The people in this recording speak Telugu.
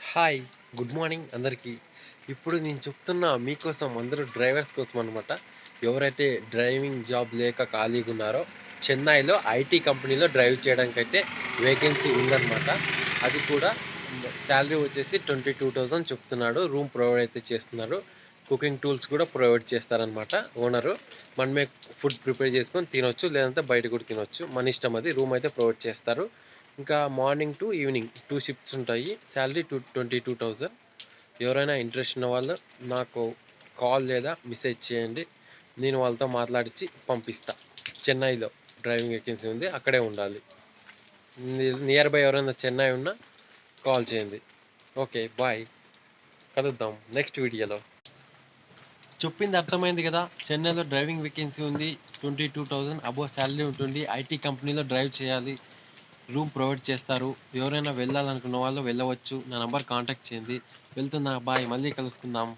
హాయ్, గుడ్ మార్నింగ్ అందరికీ. ఇప్పుడు నేను చెప్తున్నా మీకోసం, అందరూ డ్రైవర్స్ కోసం అనమాట. ఎవరైతే డ్రైవింగ్ జాబ్ లేక ఖాళీగా ఉన్నారో, చెన్నైలో ఐటీ కంపెనీలో డ్రైవ్ చేయడానికైతే వేకెన్సీ ఉందన్నమాట. అది కూడా శాలరీ వచ్చేసి 22,000 చెప్తున్నాడు. రూమ్ ప్రొవైడ్ అయితే చేస్తున్నారు. కుకింగ్ టూల్స్ కూడా ప్రొవైడ్ చేస్తారనమాట ఓనరు. మనమే ఫుడ్ ప్రిపేర్ చేసుకొని తినొచ్చు, లేదంటే బయట కూడా తినొచ్చు, మన ఇష్టం. అది రూమ్ అయితే ప్రొవైడ్ చేస్తారు. ఇంకా మార్నింగ్ టు ఈవినింగ్ 2 షిఫ్ట్స్ ఉంటాయి. శాలరీ 22,000. ఎవరైనా ఇంట్రెస్ట్ ఉన్న వాళ్ళు నాకు కాల్ లేదా మెసేజ్ చేయండి. నేను వాళ్ళతో మాట్లాడించి పంపిస్తా. చెన్నైలో డ్రైవింగ్ వేకెన్సీ ఉంది, అక్కడే ఉండాలి. నియర్ బై ఎవరైనా చెన్నై ఉన్నా కాల్ చేయండి. Okay, bye. కలుద్దాం నెక్స్ట్ వీడియోలో. చెప్పింది అర్థమైంది కదా. చెన్నైలో డ్రైవింగ్ వేకెన్సీ ఉంది. 22,000 అబోవ్ శాలరీ ఉంటుంది. ఐటీ కంపెనీలో డ్రైవ్ చేయాలి. రూమ్ ప్రొవైడ్ చేస్తారు. ఎవరైనా వెళ్ళాలనుకున్న వాళ్ళు వెళ్ళవచ్చు. నా నంబర్ కాంటాక్ట్ చేయండి. వెళ్తున్నా, బాయ్. మళ్ళీ కలుసుకుందాం.